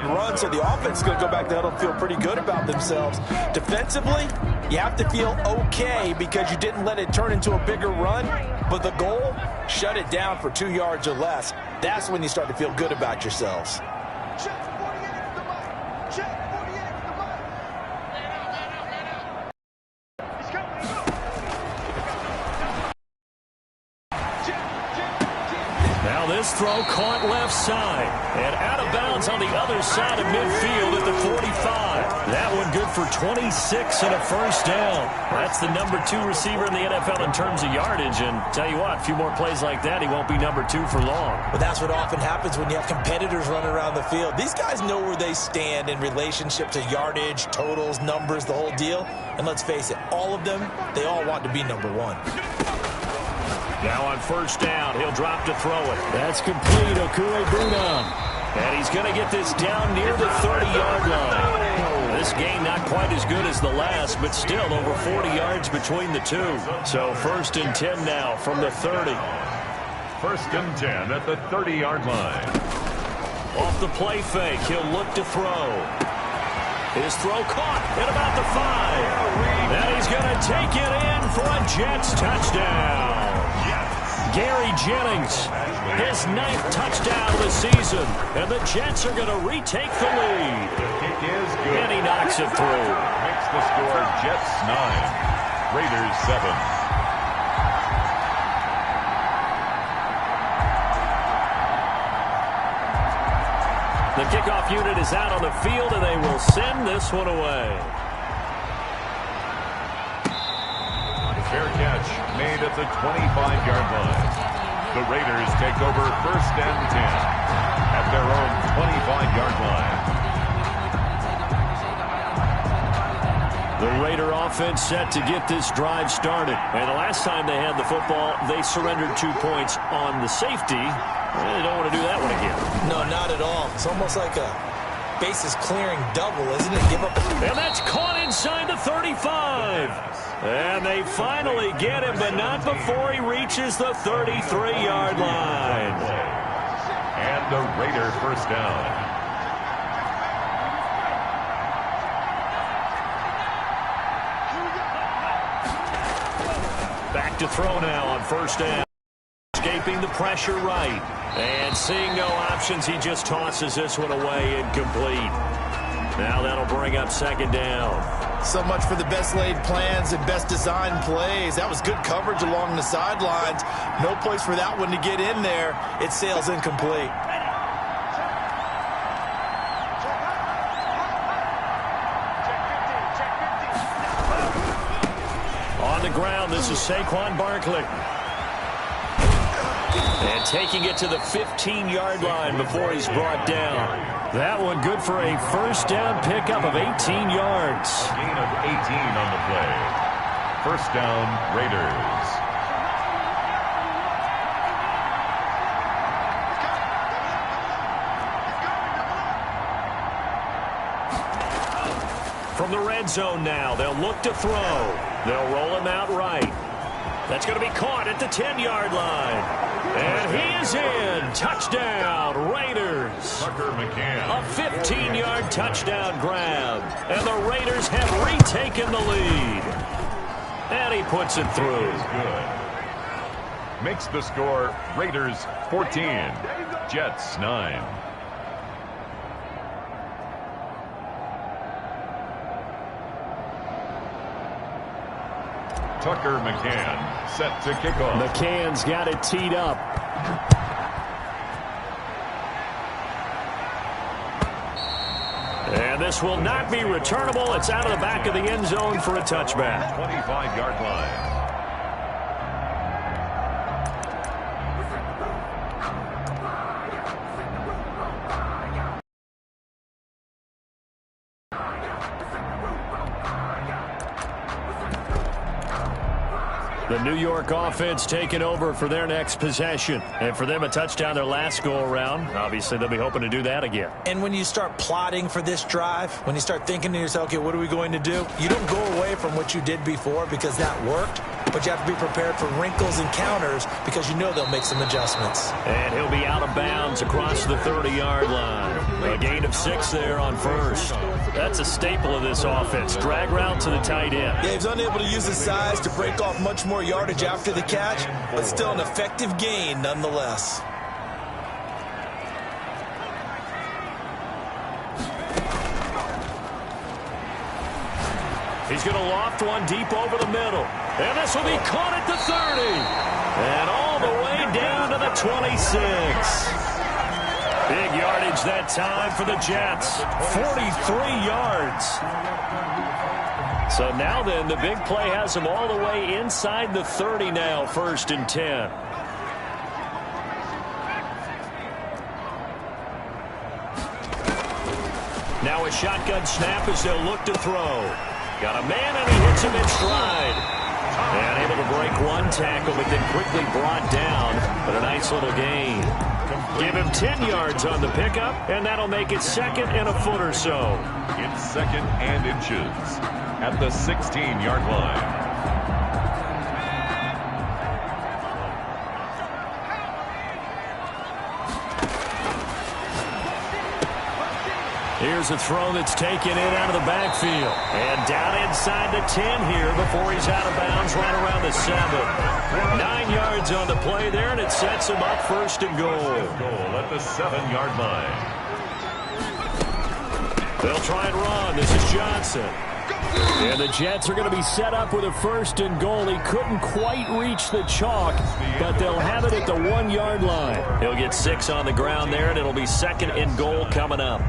run, so the offense is going to go back to huddle and feel pretty good about themselves. Defensively, you have to feel okay because you didn't let it turn into a bigger run, but the goal, shut it down for 2 yards or less. That's when you start to feel good about yourselves. Now this throw caught left side and out of bounds on the other side of midfield at the 45. That one good for 26 and a first down. That's the number 2 receiver in the NFL in terms of yardage. And tell you what, a few more plays like that, he won't be number 2 for long. But that's what often happens when you have competitors running around the field. These guys know where they stand in relationship to yardage, totals, numbers, the whole deal. And let's face it, all of them, they all want to be number 1. Now on first down, he'll drop to throw it. That's complete, Okuegbunam. And he's going to get this down near the 30-yard line. This gain not quite as good as the last, but still over 40 yards between the two. So first and 10 now from the 30. First and 10 at the 30-yard line. Off the play fake, he'll look to throw. His throw caught at about the 5. And he's going to take it in for a Jets touchdown. Gary Jennings, his 9th touchdown of the season. And the Jets are going to retake the lead. The kick is good. And he knocks it through. Makes the score Jets 9, Raiders 7. The kickoff unit is out on the field, and they will send this one away. Fair catch made at the 25-yard line. The Raiders take over first and 10 at their own 25-yard line. The Raider offense set to get this drive started. And the last time they had the football, they surrendered 2 points on the safety. They don't want to do that one again. No, not at all. It's almost like a bases clearing double, isn't it? Give up. And that's caught inside the 35. And they finally get him, but not before he reaches the 33-yard line. And the Raider first down. Back to throw now on first down. Escaping the pressure right. And seeing no options, he just tosses this one away incomplete. Now that'll bring up second down. So much for the best laid plans and best designed plays. That was good coverage along the sidelines. No place for that one to get in there. It sails incomplete. On the ground, this is Saquon Barkley. And taking it to the 15-yard line before he's brought down. That one good for a first down pickup of 18 yards. A gain of 18 on the play. First down, Raiders. From the red zone now, they'll look to throw. They'll roll him out right. That's going to be caught at the 10-yard line. And he is in. Touchdown, Raiders. Tucker McCann. A 15-yard touchdown grab. And the Raiders have retaken the lead. And he puts it through. Good. Makes the score Raiders 14, Jets 9. Tucker McCann set to kick off. McCann's got it teed up. And this will not be returnable. It's out of the back of the end zone for a touchback. 25-yard line. The New York offense taking over for their next possession. And for them, a touchdown their last go-around. Obviously, they'll be hoping to do that again. And when you start plotting for this drive, when you start thinking to yourself, okay, what are we going to do? You don't go away from what you did before because that worked, but you have to be prepared for wrinkles and counters because you know they'll make some adjustments. And he'll be out of bounds across the 30-yard line. A gain of 6 there on first. That's a staple of this offense. Drag route to the tight end. Yeah, he's unable to use his size to break off much more yardage after the catch, but still an effective gain nonetheless. He's going to loft one deep over the middle. And this will be caught at the 30. And all the way down to the 26. Big yardage that time for the Jets. 43 yards. So now then, the big play has them all the way inside the 30 now, 1st and 10. Now a shotgun snap as they'll look to throw. Got a man, and he hits him in stride. And able to break one tackle, but then quickly brought down. But a nice little gain. Give him 10 yards on the pickup, and that'll make it 2nd and a foot or so. It's 2nd and inches at the 16-yard line. Here's a throw that's taken in out of the backfield. And down inside the 10 here before he's out of bounds right around the 7. 9 yards on the play there, and it sets him up 1st and goal. Goal at the 7-yard line. They'll try and run. This is Johnson. And the Jets are going to be set up with a 1st and goal. He couldn't quite reach the chalk, but they'll have it at the 1-yard line. He'll get 6 on the ground there, and it'll be 2nd and goal coming up.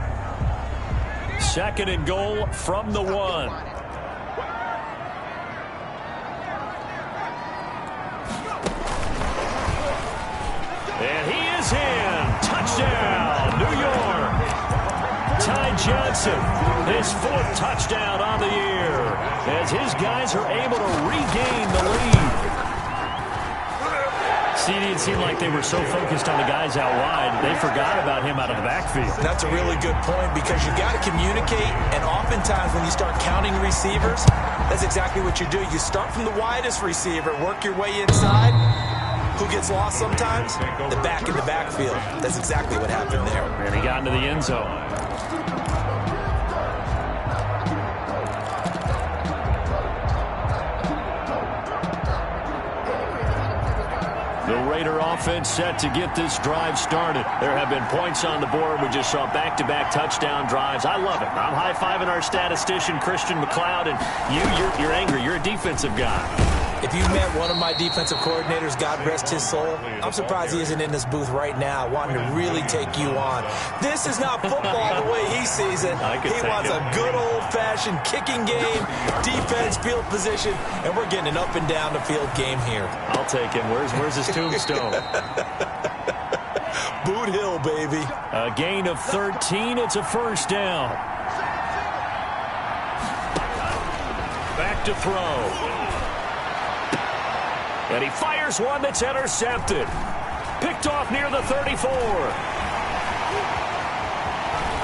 2nd and goal from the 1. And he is in. Touchdown, New York. Ty Johnson, his 4th touchdown on the year, as his guys are able to regain the lead. CD, it seemed like they were so focused on the guys out wide, they forgot about him out of the backfield. That's a really good point, because you got to communicate, and oftentimes when you start counting receivers, that's exactly what you do. You start from the widest receiver, work your way inside. Who gets lost sometimes? The back in the backfield. That's exactly what happened there. And he got into the end zone. The Raider offense set to get this drive started. There have been points on the board. We just saw back-to-back touchdown drives. I love it. I'm high-fiving our statistician, Christian McLeod, and you're angry. You're a defensive guy. If you met one of my defensive coordinators, God rest his soul, I'm surprised he isn't in this booth right now wanting to really take you on. This is not football the way he sees it. He wants a good old-fashioned kicking game, defense, field position, and we're getting an up-and-down-the-field game here. I'll take him. Where's his tombstone? Boot Hill, baby. A gain of 13. It's a 1st down. Back to throw. And he fires one that's intercepted. Picked off near the 34.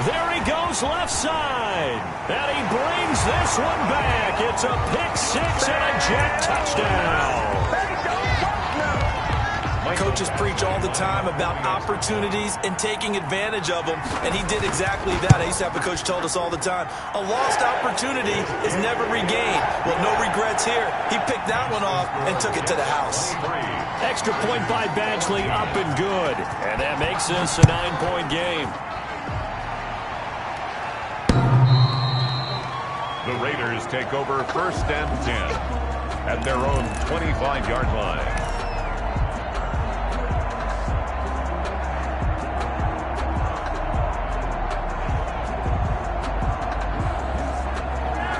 There he goes left side. And he brings this one back. It's a pick 6 and a Jet touchdown. Coaches preach all the time about opportunities and taking advantage of them, and he did exactly that. I used to have a coach told us all the time, a lost opportunity is never regained. Well, no regrets here. He picked that one off and took it to the house. Extra point by Badgley, up and good. And that makes this a 9-point game. The Raiders take over 1st and 10 at their own 25-yard line.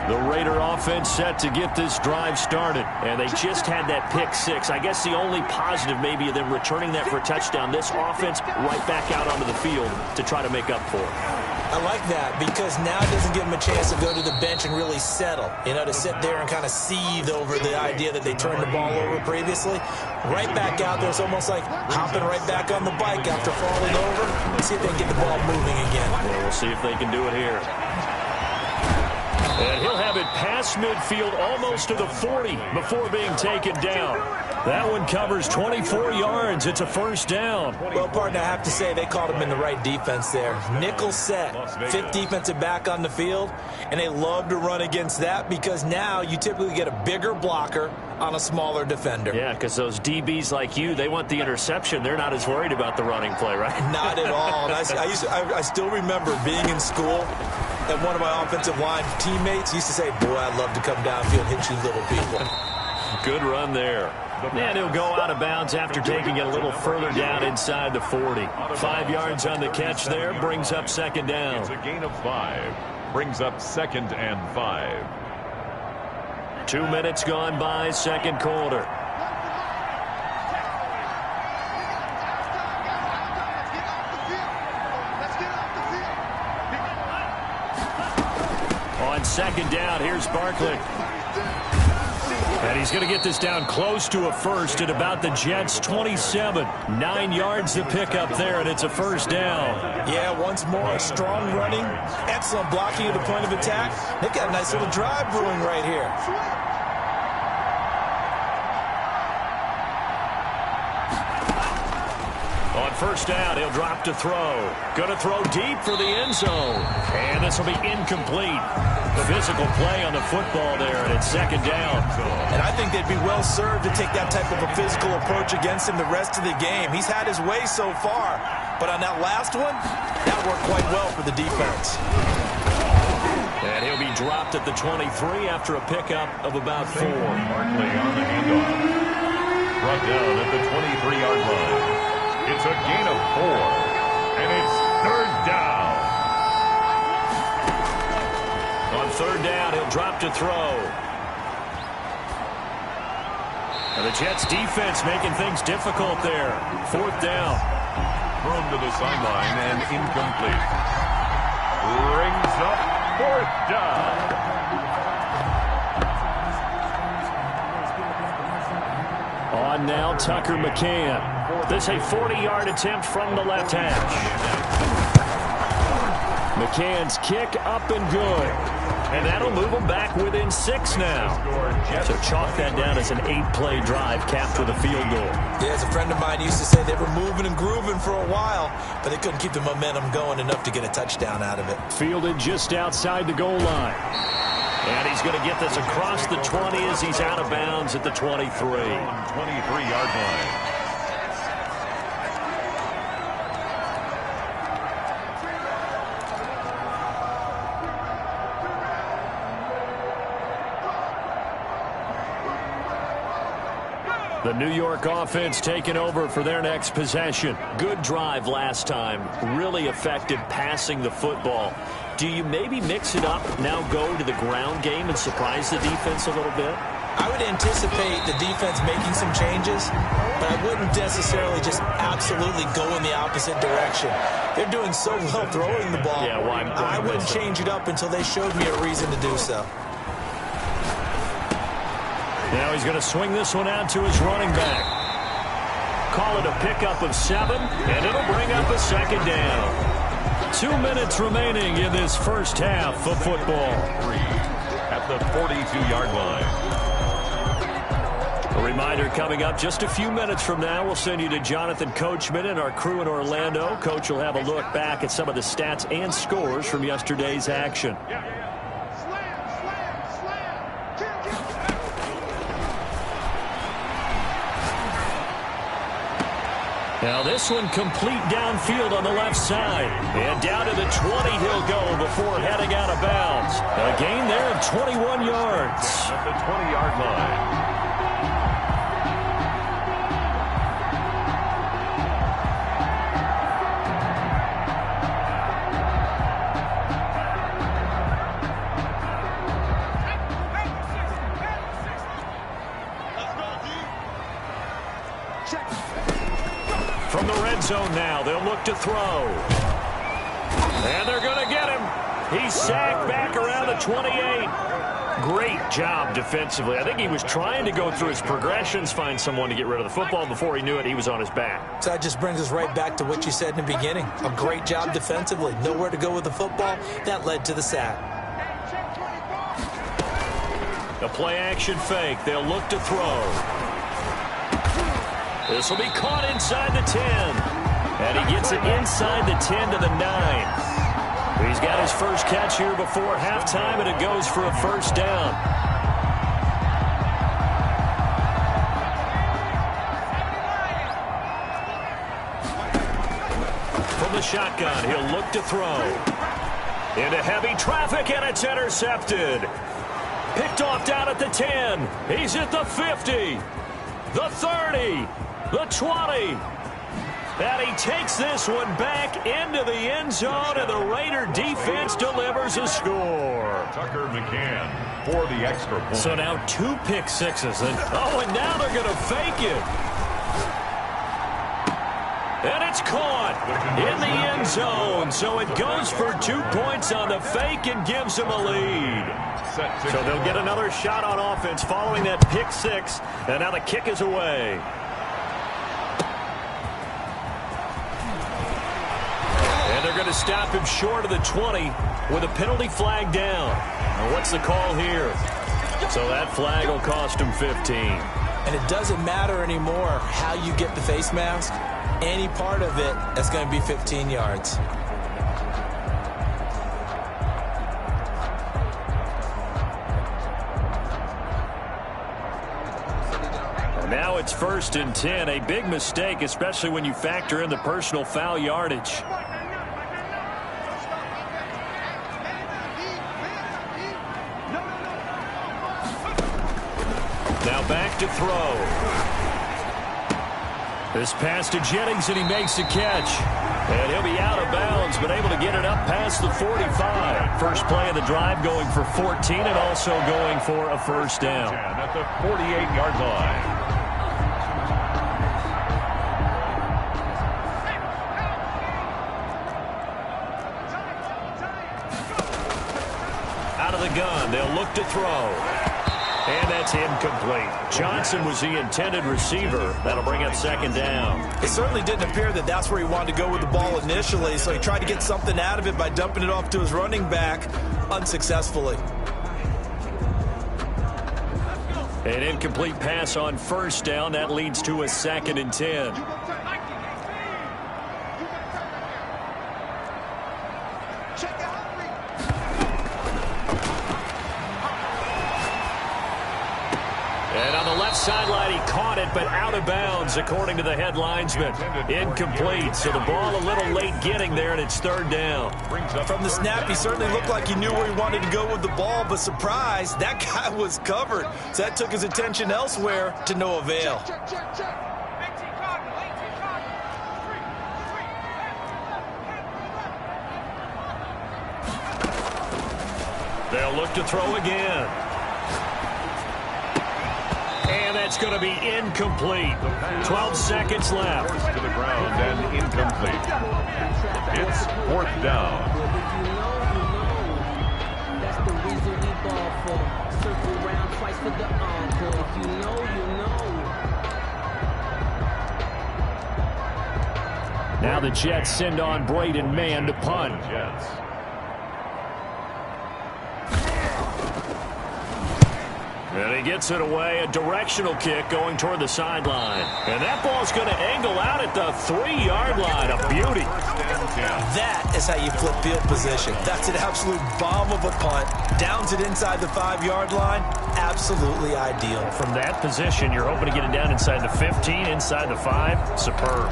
The Raider offense set to get this drive started. And they just had that pick 6. I guess the only positive maybe of them returning that for a touchdown. This offense right back out onto the field to try to make up for it. I like that, because now it doesn't give them a chance to go to the bench and really settle. You know, to sit there and kind of seethe over the idea that they turned the ball over previously. Right back out there. It's almost like hopping right back on the bike after falling over. Let's see if they can get the ball moving again. Well, we'll see if they can do it here. And he'll have it past midfield almost to the 40 before being taken down. That one covers 24 yards. It's a first down. Well, partner, I have to say they called him in the right defense there. Nickel set, 5th defensive back on the field, and they love to run against that because now you typically get a bigger blocker on a smaller defender. Yeah, because those DBs like you, they want the interception. They're not as worried about the running play, right? Not at all. And I still remember being in school, and one of my offensive line teammates used to say, boy, I'd love to come downfield and hit you little people. Good run there. And he'll go out of bounds after taking it a little further down inside the 40. 5 yards on the catch there, brings up second down. It's a gain of 5. Brings up 2nd and 5. 2 minutes gone by, second quarter. On second down, here's Barkley. And he's going to get this down close to a first at about the Jets' 27. 9 yards to pick up there, and it's a first down. Yeah, once more, strong running, excellent blocking at the point of attack. They've got a nice little drive brewing right here. On first down, he'll drop to throw. Going to throw deep for the end zone. And this will be incomplete. Physical play on the football there, and it's second down. And I think they'd be well served to take that type of a physical approach against him the rest of the game. He's had his way so far, but on that last one, that worked quite well for the defense. And he'll be dropped at the 23 after a pickup of about 4. Barkley on the handoff. Brought down at the 23-yard line. It's a gain of 4, and it's 3rd down. On 3rd down, he'll drop to throw. And the Jets defense making things difficult there. 4th down. Thrown to the sideline and incomplete. Brings up 4th down. On now, Tucker McCann. This a 40-yard attempt from the left hash. McCann's kick up and good. And that'll move them back within 6 now. So chalk that down as an 8-play drive capped with a field goal. Yeah, as a friend of mine used to say, they were moving and grooving for a while, but they couldn't keep the momentum going enough to get a touchdown out of it. Fielded just outside the goal line. And he's going to get this across the 20 as he's out of bounds at the 23. 23-yard line. The New York offense taking over for their next possession. Good drive last time. Really effective passing the football. Do you maybe mix it up, now go to the ground game and surprise the defense a little bit? I would anticipate the defense making some changes, but I wouldn't necessarily just absolutely go in the opposite direction. They're doing so well throwing the ball. Yeah, well, I wouldn't change it up until they showed me a reason to do so. Now he's going to swing this one out to his running back. Call it a pickup of 7, and it'll bring up a second down. 2 minutes remaining in this first half of football. At the 42-yard line. A reminder coming up just a few minutes from now, we'll send you to Jonathan Coachman and our crew in Orlando. Coach will have a look back at some of the stats and scores from yesterday's action. Now this one complete downfield on the left side. And down to the 20 he'll go before heading out of bounds. A gain there of 21 yards. At the 20-yard line. From the red zone now, they'll look to throw. And they're going to get him. He's sacked back around the 28. Great job defensively. I think he was trying to go through his progressions, find someone to get rid of the football. Before he knew it, he was on his back. So that just brings us right back to what you said in the beginning. A great job defensively. Nowhere to go with the football. That led to the sack. A play-action fake. They'll look to throw. This will be caught inside the 10. And he gets it inside the 10 to the 9. He's got his first catch here before halftime, and it goes for a first down. From the shotgun, he'll look to throw. Into heavy traffic, and it's intercepted. Picked off down at the 10. He's at the 50. The 30. The 20. And he takes this one back into the end zone, and the Raider defense delivers a score. Tucker McCann for the extra point. So now 2 pick sixes. And now they're going to fake it. And it's caught in the end zone. So it goes for 2 points on the fake and gives them a lead. So they'll get another shot on offense following that pick 6. And now the kick is away. And they're going to stop him short of the 20 with a penalty flag down. And what's the call here? So that flag will cost him 15. And it doesn't matter anymore how you get the face mask. Any part of it, that's going to be 15 yards. Now it's 1st and 10. A big mistake, especially when you factor in the personal foul yardage. Now back to throw. This pass to Jennings, and he makes the catch. And he'll be out of bounds, but able to get it up past the 45. First play of the drive going for 14 and also going for a first down. At the 48-yard line. Out of the gun, they'll look to throw. And that's incomplete. Johnson was the intended receiver. That'll bring up 2nd down. It certainly didn't appear that that's where he wanted to go with the ball initially, so he tried to get something out of it by dumping it off to his running back unsuccessfully. An incomplete pass on 1st down. That leads to a 2nd and 10. Sideline, he caught it, but out of bounds, according to the head linesman. Incomplete, so the ball a little late getting there, and it's 3rd down. From the snap, he certainly looked like he knew where he wanted to go with the ball, but surprise, that guy was covered. So that took his attention elsewhere to no avail. They'll look to throw again. And that's going to be incomplete. 12 seconds left. To the ground and incomplete. It's 4th down. That's the reason we ball for. Circle round twice for the encore. If you know, you know. Now the Jets send on Braden Mann to punt. Jets. And he gets it away, a directional kick going toward the sideline. And that ball's going to angle out at the 3-yard line. A beauty. That is how you flip field position. That's an absolute bomb of a punt. Downs it inside the 5-yard line. Absolutely ideal. From that position, you're hoping to get it down inside the 15, inside the 5. Superb.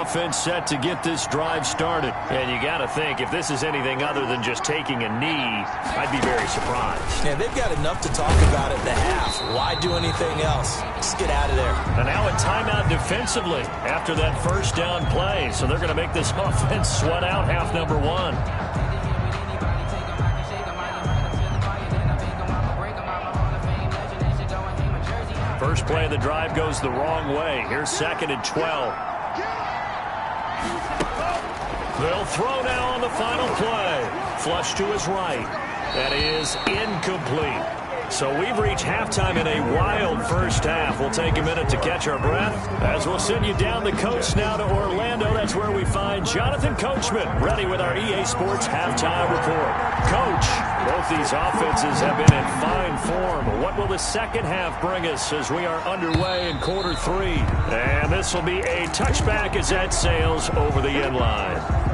Offense set to get this drive started. And you got to think, if this is anything other than just taking a knee, I'd be very surprised. Yeah, they've got enough to talk about at the half. Why do anything else? Just get out of there. And now a timeout defensively after that 1st down play. So they're going to make this offense sweat out half number 1. First play of the drive goes the wrong way. Here's 2nd and 12. They'll throw now on the final play. Flush to his right. That is incomplete. So we've reached halftime in a wild first half. We'll take a minute to catch our breath as we'll send you down the coast now to Orlando. That's where we find Jonathan Coachman ready with our EA Sports halftime report. Coach, both these offenses have been in fine form. What will the second half bring us as we are underway in quarter 3? And this will be a touchback as that sails over the end line.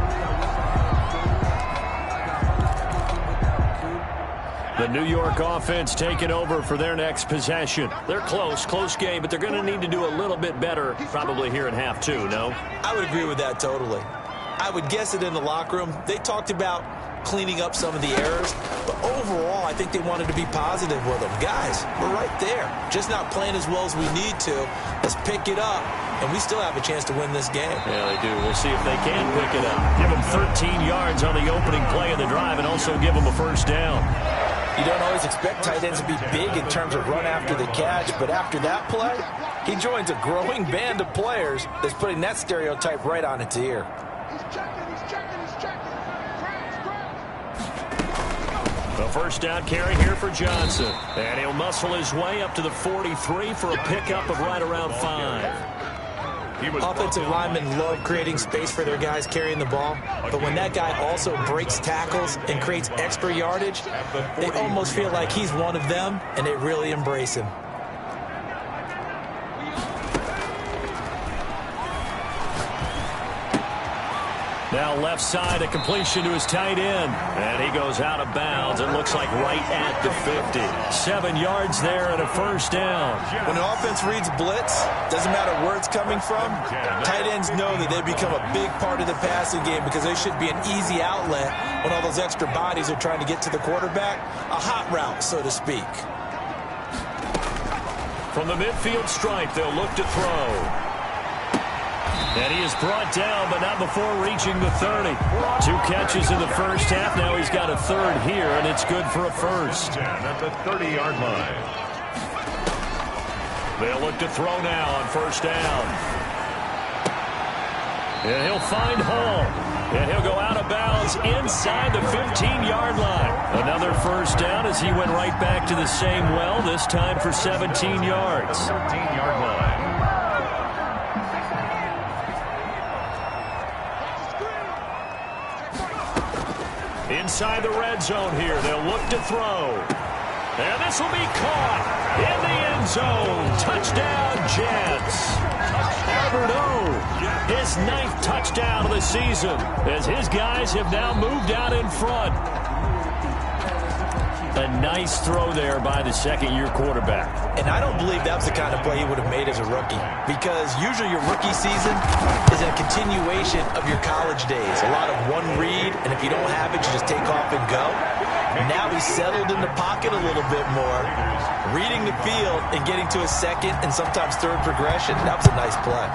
The New York offense taking over for their next possession. They're close game, but they're going to need to do a little bit better probably here in half 2, no? I would agree with that totally. I would guess it in the locker room. They talked about cleaning up some of the errors, but overall, I think they wanted to be positive with them. Guys, we're right there. Just not playing as well as we need to. Let's pick it up, and we still have a chance to win this game. Yeah, they do. We'll see if they can pick it up. Give them 13 yards on the opening play of the drive and also give them a first down. You don't always expect tight ends to be big in terms of run after the catch, but after that play, he joins a growing band of players that's putting that stereotype right on its ear. The first down carry here for Johnson. And he'll muscle his way up to the 43 for a pickup of right around 5. Offensive linemen love creating space for their guys carrying the ball, but when that guy also breaks tackles and creates extra yardage, they almost feel like he's one of them, and they really embrace him. Now left side, a completion to his tight end. And he goes out of bounds. It looks like right at the 50. 7 yards there and a first down. When an offense reads blitz, doesn't matter where it's coming from, tight ends know that they become a big part of the passing game because they should be an easy outlet when all those extra bodies are trying to get to the quarterback. A hot route, so to speak. From the midfield stripe, they'll look to throw. And he is brought down, but not before reaching the 30. 2 catches in the first half. Now he's got a third here, and it's good for a first. At the 30-yard line. They'll look to throw now on first down. And he'll find Hall. And he'll go out of bounds inside the 15-yard line. Another first down as he went right back to the same well, this time for 17 yards. 13-yard line. Inside the red zone here, they'll look to throw. And this will be caught in the end zone. Touchdown, Jets. Albert O, his 9th touchdown of the season as his guys have now moved out in front. A nice throw there by the second-year quarterback. And I don't believe that was the kind of play he would have made as a rookie, because usually your rookie season is a continuation of your college days. A lot of one read, and if you don't have it, you just take off and go. Now he's settled in the pocket a little bit more, reading the field and getting to a second and sometimes third progression. That was a nice play.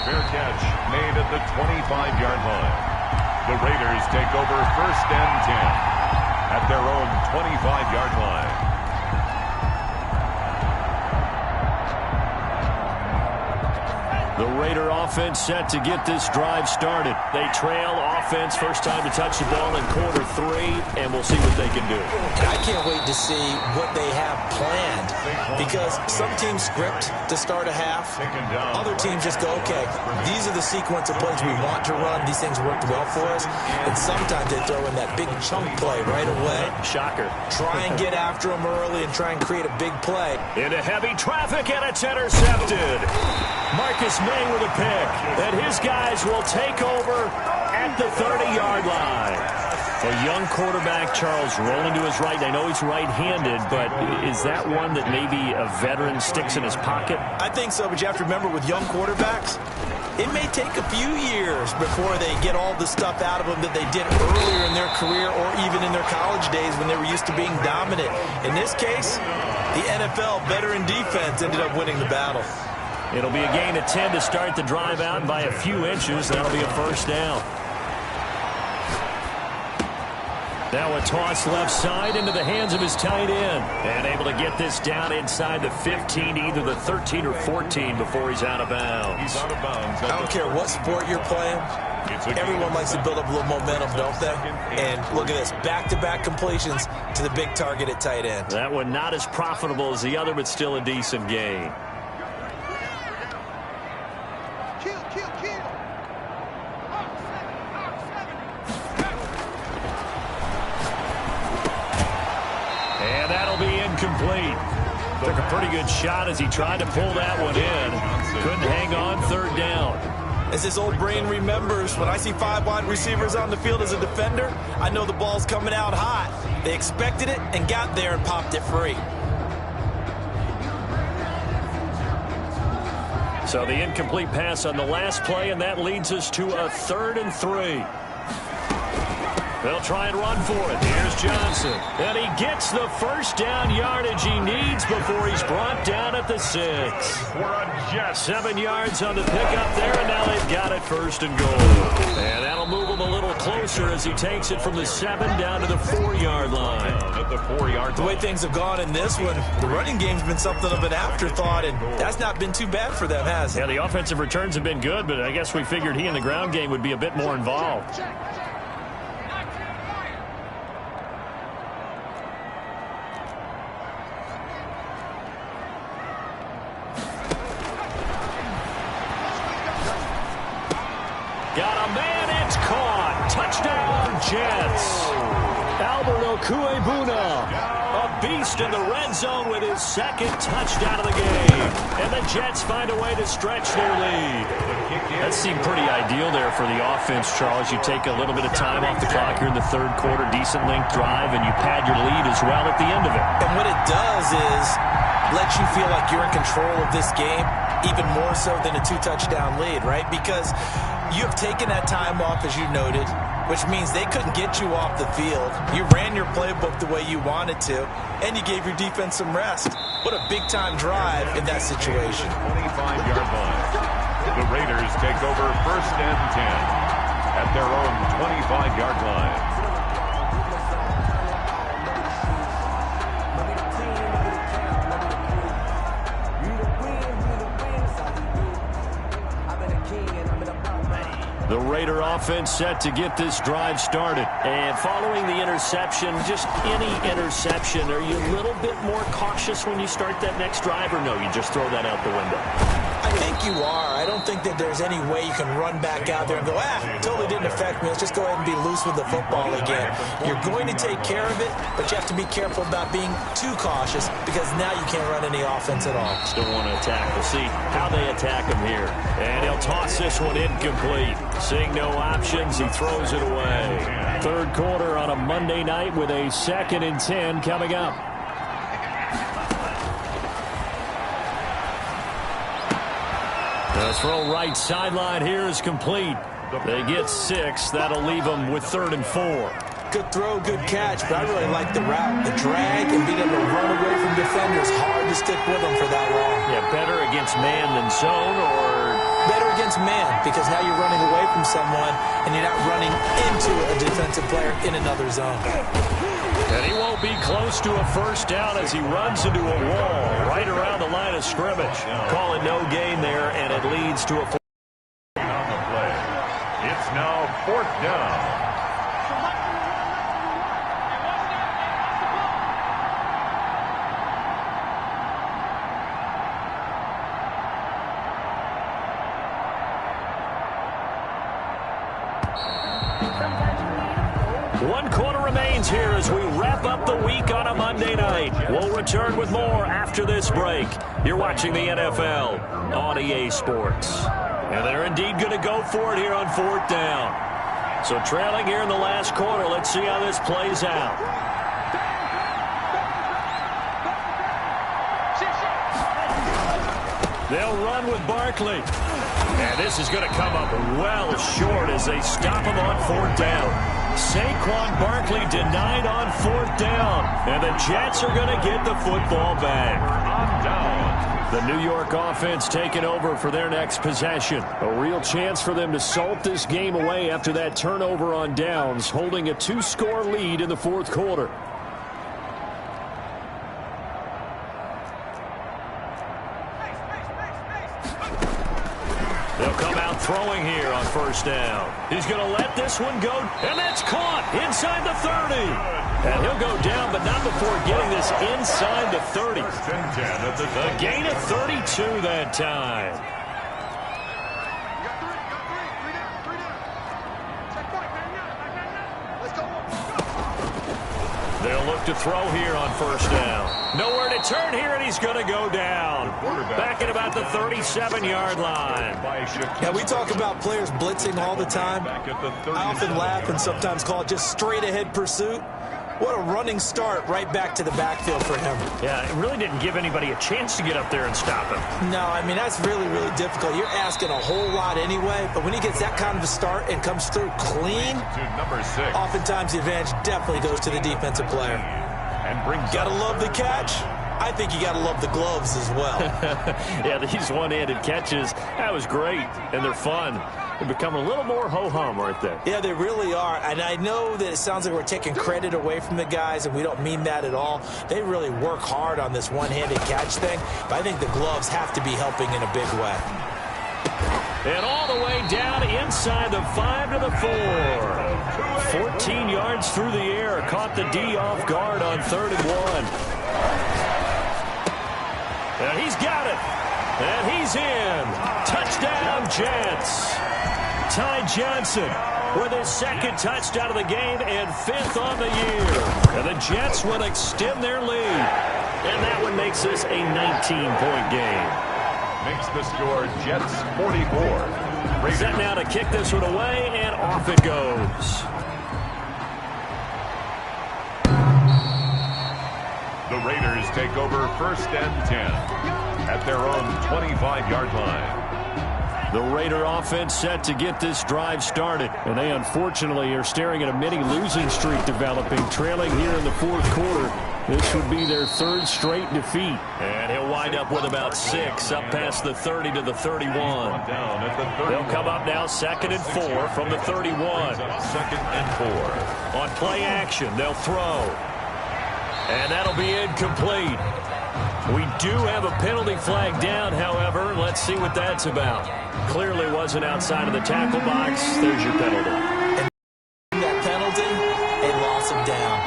Fair catch made at the 25-yard line. The Raiders take over first and 10 at their own 25-yard line. The Raider offense set to get this drive started. They trail offense, first time to touch the ball in quarter 3, and we'll see what they can do. I can't wait to see what they have planned, because some teams script to start a half. Other teams just go, okay, these are the sequence of plays we want to run. These things worked well for us. And sometimes they throw in that big chunk play right away. Shocker. Try and get after them early and try and create a big play. Into heavy traffic, and it's intercepted. Marcus May with a pick, and his guys will take over at the 30-yard line. A young quarterback, Charles, rolling to his right. I know he's right-handed, but is that one that maybe a veteran sticks in his pocket? I think so, but you have to remember with young quarterbacks, it may take a few years before they get all the stuff out of them that they did earlier in their career or even in their college days when they were used to being dominant. In this case, the NFL veteran defense ended up winning the battle. It'll be a gain of 10 to start the drive out, and by a few inches, that'll be a first down. Now a toss left side into the hands of his tight end. And able to get this down inside the 15, either the 13 or 14 before he's out of bounds. He's out of bounds. I don't care what sport you're playing. Everyone likes to build up a little momentum, don't they? And look at this, back-to-back completions to the big target at tight end. That one not as profitable as the other, but still a decent gain. And that'll be incomplete. Took a pretty good shot as he tried to pull that one in. Couldn't hang on third down. As his old brain remembers, when I see 5 wide receivers on the field as a defender, I know the ball's coming out hot. They expected it and got there and popped it free. So the incomplete pass on the last play, and that leads us to a 3rd and 3. They'll try and run for it. Here's Johnson. And he gets the first down yardage he needs before he's brought down at the 6. For a Jet. 7 yards on the pickup there, and now they've got it 1st and goal. And that'll move him a little closer as he takes it from the 7 down to the 4-yard line. At the 4-yard The way things have gone in this one, the running game's been something of an afterthought, and that's not been too bad for them, has it? Yeah, the offensive returns have been good, but I guess we figured he in the ground game would be a bit more involved. Got a man, it's caught. Touchdown, Jets. Albert Okwuegbuna, a beast in the red zone with his 2nd touchdown of the game. And the Jets find a way to stretch their lead. That seemed pretty ideal there for the offense, Charles. You take a little bit of time off the clock here in the 3rd quarter, decent length drive, and you pad your lead as well at the end of it. And what it does is let you feel like you're in control of this game, even more so than a 2-touchdown lead, right? Because you have taken that time off, as you noted, which means they couldn't get you off the field. You ran your playbook the way you wanted to, and you gave your defense some rest. What a big-time drive in that situation. 25-yard line. The Raiders take over 1st and 10 at their own 25-yard line. The Raider offense set to get this drive started. And following the interception, just any interception, are you a little bit more cautious when you start that next drive, or no, you just throw that out the window? I think you are. I don't think that there's any way you can run back out there and go, totally didn't affect me. Let's just go ahead and be loose with the football again. You're going to take care of it, but you have to be careful about being too cautious because now you can't run any offense at all. Still want to attack. We'll see how they attack him here. And he'll toss this one incomplete. Seeing no options, he throws it away. 3rd quarter on a Monday night with a 2nd and 10 coming up. The throw right sideline here is complete. They get 6. That'll leave them with 3rd and 4. Good throw, good catch, but I really like the route. The drag and being able to run away from defenders. Hard to stick with them for that long. Yeah, better against man than zone, or better against man, because now you're running away from someone and you're not running into a defensive player in another zone. And he won't be close to a 1st down as he runs into a wall right around the line of scrimmage. Call it no gain there, and it leads to a 4th. On the play. It's now 4th down. One quarter remains here as we wrap up the week on a Monday night. We'll return with more after this break. You're watching the NFL on EA Sports. And they're indeed going to go for it here on 4th down. So trailing here in the last quarter, let's see how this plays out. They'll run with Barkley. And this is going to come up well short as they stop him on 4th down. Saquon Barkley denied on 4th down. And the Jets are going to get the football back. On down. The New York offense taking over for their next possession. A real chance for them to salt this game away after that turnover on downs, holding a 2-score lead in the 4th quarter. They'll come out throwing here on first down. He's going to let this one go, and that's caught inside the 30. And he'll go down, but not before getting this inside the 30. A gain of 32 that time. They'll look to throw here on first down. Nowhere to turn here, and he's going to go down. Back at about the 37-yard line. Yeah, we talk about players blitzing all the time. I often laugh and sometimes call it just straight-ahead pursuit. What a running start right back to the backfield for him. Yeah, it really didn't give anybody a chance to get up there and stop him. No, I mean, that's really, really difficult. You're asking a whole lot anyway, but when he gets that kind of a start and comes through clean, oftentimes the advantage definitely goes to the defensive player. Gotta love the catch. I think you gotta love the gloves as well. Yeah, these one-handed catches, that was great, and they're fun. They become a little more ho-hum right there. Yeah, they really are. And I know that it sounds like we're taking credit away from the guys, and we don't mean that at all. They really work hard on this one-handed catch thing, but I think the gloves have to be helping in a big way. And all the way down inside the 5 to the 4. 14 yards through the air. Caught the D off guard on 3rd and 1. And he's got it. And he's in. Touchdown, Jets. Ty Johnson with his second touchdown of the game and 5th on the year. And the Jets will extend their lead. And that one makes this a 19-point game. Makes the score Jets 44. Set now to kick this one away, and off it goes. The Raiders take over 1st and 10 at their own 25-yard line. The Raider offense set to get this drive started. And they unfortunately are staring at a mini losing streak developing, trailing here in the 4th quarter. This would be their 3rd straight defeat. And he'll wind up with about 6 up past the 30 to the 31. They'll come up now 2nd and 4 from the 31. 2nd and 4. On play action, they'll throw. And that'll be incomplete. We do have a penalty flag down, however. Let's see what that's about. Clearly wasn't outside of the tackle box. There's your penalty. And that penalty, a loss of down.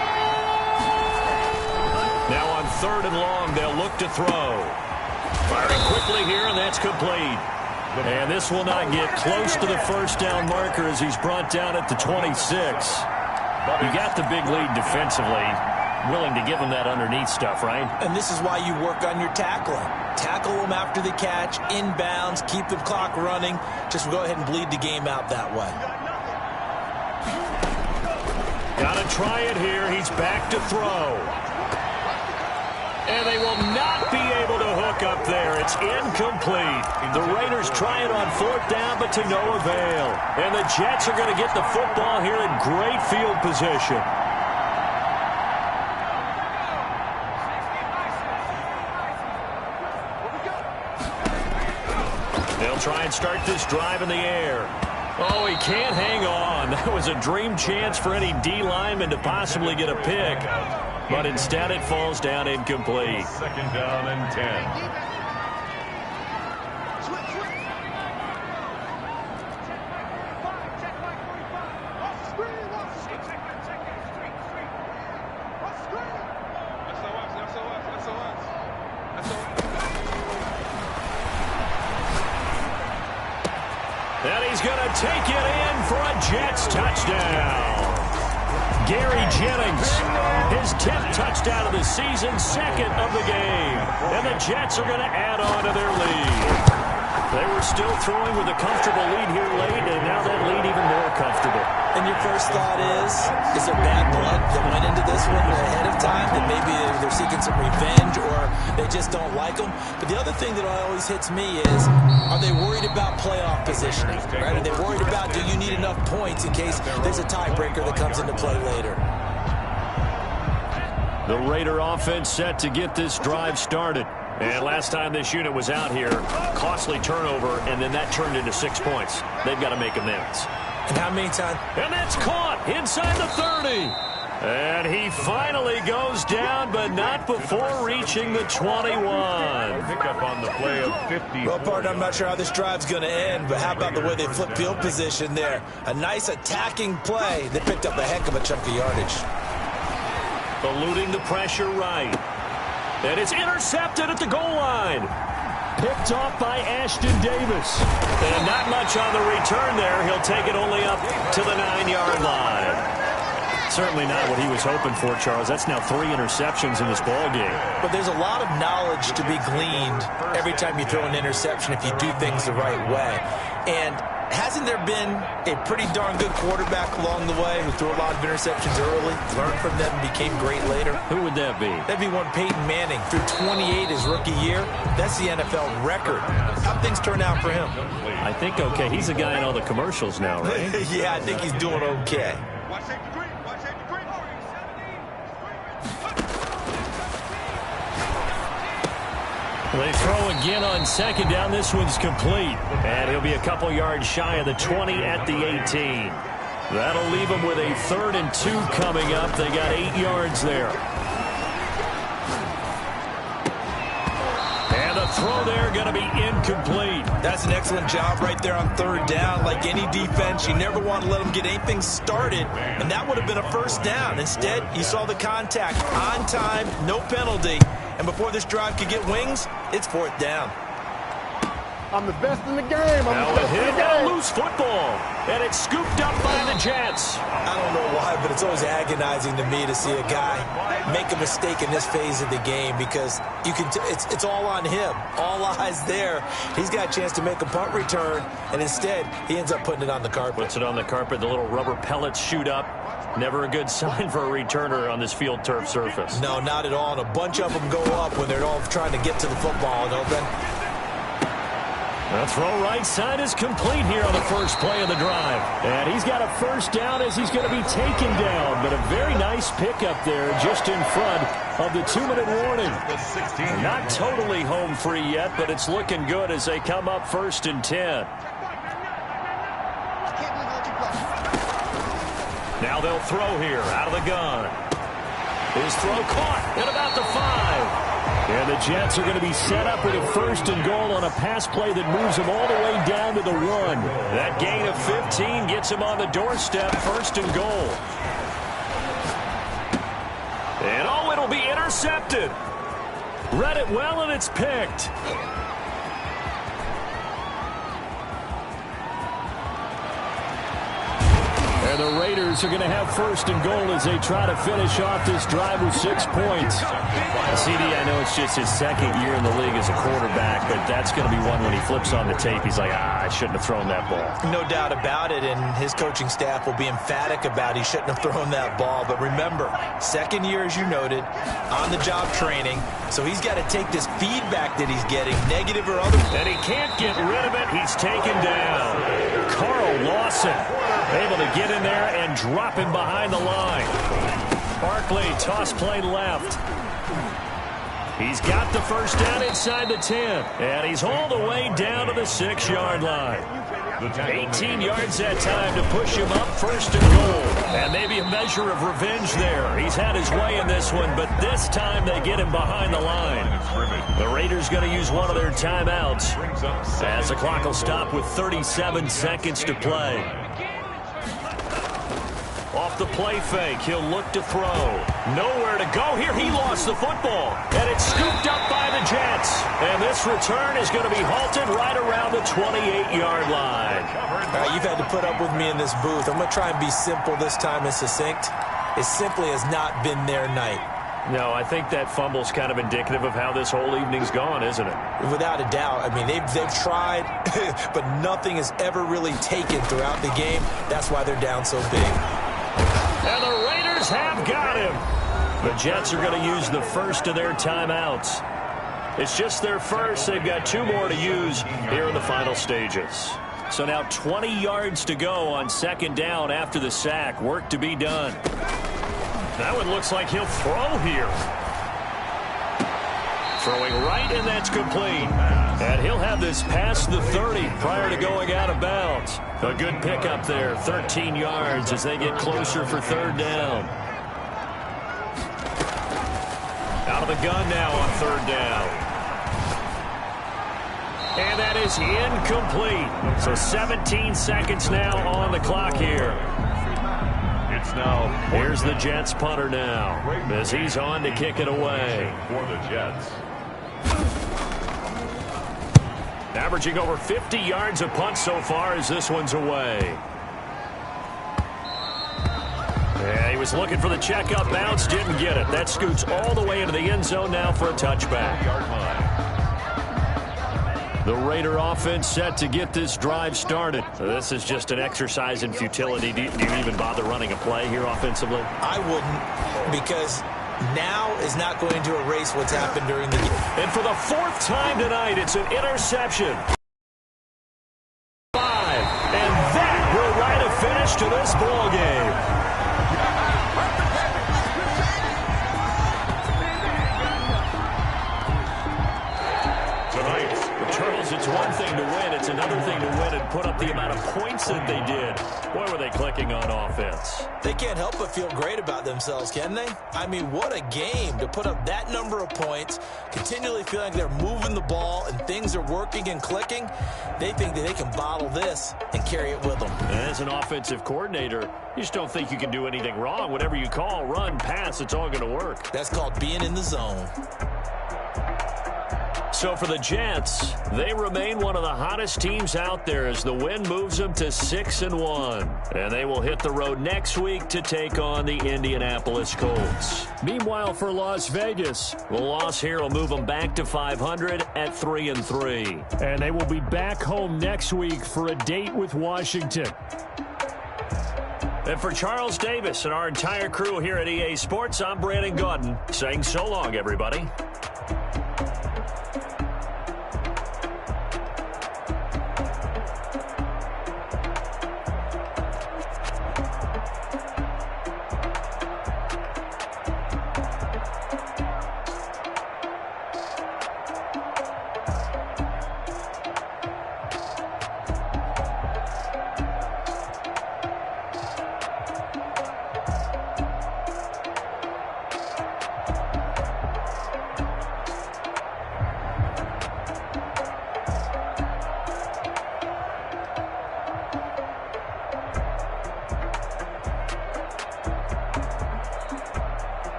Now on 3rd and long, they'll look to throw. Firing quickly here, and that's complete. And this will not get close to the first down marker as he's brought down at the 26. You got the big lead defensively. Willing to give them that underneath stuff, right? And this is why you work on your tackling. Tackle them after the catch, inbounds, keep the clock running. Just go ahead and bleed the game out that way. Got to try it here. He's back to throw. And they will not be able to hook up there. It's incomplete. The Raiders try it on 4th down, but to no avail. And the Jets are going to get the football here in great field position. Try and start this drive in the air. Oh, he can't hang on. That was a dream chance for any D lineman to possibly get a pick. But instead it falls down incomplete. 2nd down and 10. And he's going to take it in for a Jets touchdown. Gary Jennings, his 10th touchdown of the season, 2nd of the game. And the Jets are going to add on to their lead. They were still throwing with a comfortable lead here late, and now that lead even more comfortable. And your first thought is there bad blood that went into this one ahead of time, that maybe they're seeking some revenge or they just don't like them? But the other thing that always hits me is, are they worried about playoff positioning? Right? Are they worried about, do you need enough points in case there's a tiebreaker that comes into play later? The Raider offense set to get this drive started. And last time this unit was out here, costly turnover, and then that turned into 6 points. They've got to make amends. And how many times? And that's caught inside the 30. And he finally goes down, but not before reaching the 21. Pick up on the play of 50. Well, partner, I'm not sure how this drive's going to end, but how about the way they flip field position there? A nice attacking play. They picked up a heck of a chunk of yardage. Eluding the pressure right. And it's intercepted at the goal line. Picked off by Ashton Davis. And not much on the return there. He'll take it only up to the 9-yard line. Certainly not what he was hoping for, Charles. That's now 3 interceptions in this ball game. But there's a lot of knowledge to be gleaned every time you throw an interception if you do things the right way. And hasn't there been a pretty darn good quarterback along the way who threw a lot of interceptions early, learned from them, and became great later? Who would that be? That'd be one Peyton Manning. Threw 28 his rookie year. That's the NFL record. How'd things turn out for him? I think okay. He's a guy in all the commercials now, right? Yeah, I think he's doing okay. They throw again on second down. This one's complete. And he'll be a couple yards shy of the 20 at the 18. That'll leave him with a 3rd and 2 coming up. They got 8 yards there. And the throw there going to be incomplete. That's an excellent job right there on 3rd down. Like any defense, you never want to let them get anything started, and that would have been a 1st down. Instead, you saw the contact on time, no penalty. And before this drive could get wings, it's 4th down. I'm the best in the game. Now a hit on a loose football. And it's scooped up by the Jets. I don't know why, but it's always agonizing to me to see a guy make a mistake in this phase of the game because you can. It's all on him. All eyes there. He's got a chance to make a punt return, and instead he ends up putting it on the carpet. Puts it on the carpet. The little rubber pellets shoot up. Never a good sign for a returner on this field turf surface. No, not at all. And a bunch of them go up when they're all trying to get to the football, don't they? The throw right side is complete here on the first play of the drive. And he's got a 1st down as he's going to be taken down. But a very nice pickup there just in front of the 2-minute warning. Not totally home free yet, but it's looking good as they come up 1st and 10. Now they'll throw here out of the gun. His throw caught at about the 5. And the Jets are going to be set up with a 1st and goal on a pass play that moves them all the way down to the 1. That gain of 15 gets him on the doorstep, 1st and goal. And oh, it'll be intercepted. Read it well, and it's picked. And the Raiders are going to have 1st and goal as they try to finish off this drive with 6 points. CD, I know it's just his 2nd year in the league as a quarterback, but that's going to be one when he flips on the tape. He's like, I shouldn't have thrown that ball. No doubt about it, and his coaching staff will be emphatic about he shouldn't have thrown that ball. But remember, 2nd year, as you noted, on-the-job training, so he's got to take this feedback that he's getting, negative or otherwise. And he can't get rid of it. He's taken down. Carl Lawson able to get in there and drop him behind the line. Barkley, toss play left. He's got the 1st down inside the 10. And he's all the way down to the 6-yard line. 18 yards that time to push him up 1st and goal. And maybe a measure of revenge there. He's had his way in this one, but this time they get him behind the line. The Raiders going to use one of their timeouts as the clock will stop with 37 seconds to play. Off the play fake, he'll look to throw. Nowhere to go here. He lost the football. And it's scooped up by the Jets. And this return is going to be halted right around the 28-yard line. All right, you've had to put up with me in this booth. I'm going to try and be simple this time and succinct. It simply has not been their night. No, I think that fumble's kind of indicative of how this whole evening's gone, isn't it? Without a doubt. I mean, they've tried, but nothing has ever really taken throughout the game. That's why they're down so big. And the Raiders have got him. The Jets are going to use the 1st of their timeouts. It's just their 1st. They've got 2 more to use here in the final stages. So now 20 yards to go on 2nd down after the sack. Work to be done. That one looks like he'll throw here. Throwing right, and that's complete. And he'll have this past the 30 prior to going out of bounds. A good pickup there, 13 yards as they get closer for 3rd down. the gun now on 3rd down. And that is incomplete. So 17 seconds now on the clock here. It's now. Here's the Jets punter now as he's on to kick it away. For the Jets. Averaging over 50 yards a punt so far as this one's away. Yeah, he was looking for the checkup bounce, didn't get it. That scoots all the way into the end zone now for a touchback. The Raider offense set to get this drive started. So this is just an exercise in futility. Do you even bother running a play here offensively? I wouldn't, because now is not going to erase what's happened during the game. And for the 4th time tonight, it's an interception. 5. And that will write a finish to this ball game. Charles, it's one thing to win. It's another thing to win and put up the amount of points that they did. Boy, were they clicking on offense. They can't help but feel great about themselves, can they? I mean, what a game to put up that number of points, continually feel like they're moving the ball and things are working and clicking. They think that they can bottle this and carry it with them. As an offensive coordinator, you just don't think you can do anything wrong. Whatever you call, run, pass, it's all going to work. That's called being in the zone. So for the Jets, they remain one of the hottest teams out there as the win moves them to 6-1. And they will hit the road next week to take on the Indianapolis Colts. Meanwhile, for Las Vegas, the loss here will move them back to 500 at 3-3. And they will be back home next week for a date with Washington. And for Charles Davis and our entire crew here at EA Sports, I'm Brandon Gaudin saying so long, everybody.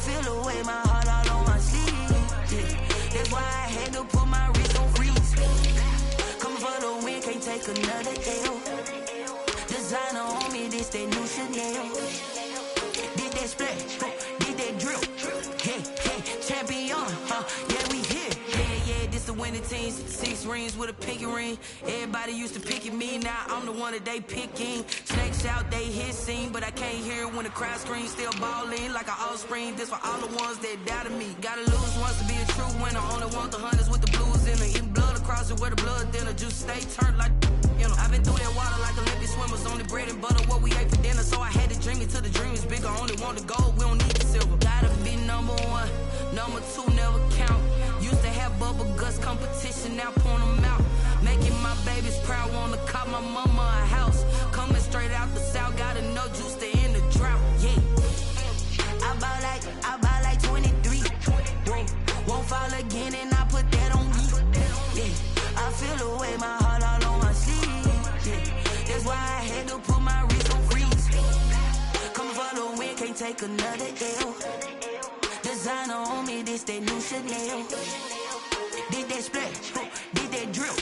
feel the way, my heart all on my sleeve. Yeah. That's why I had to put my wrist on freeze. Coming for the win, can't take another L. Designer on me, this that new Chanel. Did that splash, did that drill. Yeah, champion, yeah, we here. Yeah, this the winning team. 6 rings with a pinky ring. Everybody used to pick at me, now I'm the one that they picking. Snakes out, they hit scene, but I can't hear it when the crowd screams. Still ballin' like an offspring. This for all the ones that doubted me. Gotta lose once to be a true winner. Only want the hunters with the blues in it. Eating blood across it where the blood thinner. Just stay turned like, you know. I've been through that water like Olympic swimmers. Only bread and butter, what we ate for dinner. So I had to dream it till the dream is bigger. Only want the gold, we don't need the silver. Gotta be number 1, number 2 never count. Used to have bubble guts competition, now point them out. Making my babies proud, wanna cop my mama a house. Coming straight out the south, gotta know juice to end the drought. Yeah, I buy like 23. Whoa, won't fall again, and I put that on me. Yeah, I feel the way, my heart all on my sleeve. Yeah, that's why I had to put my wrist on freeze. Coming for the win, can't take another L. Designer on me, this that new Chanel. Did that splash, did that drill.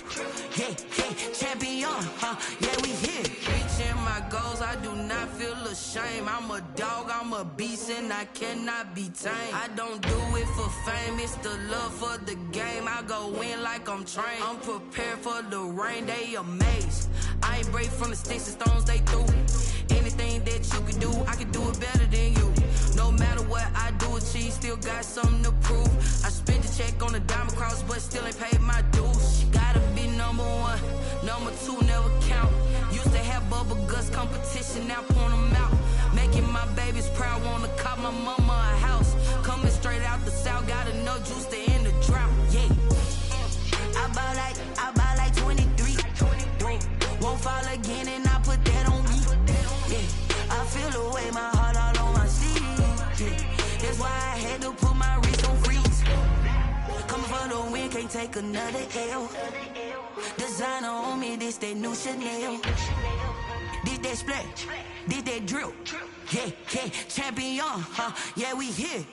Yeah, champion, yeah, we here. Reaching my goals, I do not feel ashamed. I'm a dog, I'm a beast, and I cannot be tamed. I don't do it for fame, it's the love for the game. I go in like I'm trained. I'm prepared for the rain, they amazed. I ain't break from the sticks and stones they threw. Anything that you can do, I can do it better than you. No matter what I do, achieve, still got something to prove. I spent the check on the diamond cross, but still ain't paid my dues. Gotta be number 1, number 2 never count. Used to have bubble guts competition, now point them out. Making my babies proud, wanna cop my mama a house. Coming straight out the south, gotta know juice to end the drought. Yeah, I buy like 23. Won't fall again, and I put that on me. Yeah, I feel the way, my heart all on my sleeve. Yeah, that's why I had to put my wrist on freeze. Coming for the win, can't take another L. Designer on me, this that new Chanel. Did that splash, did that drill. Yeah, champion, yeah, we here.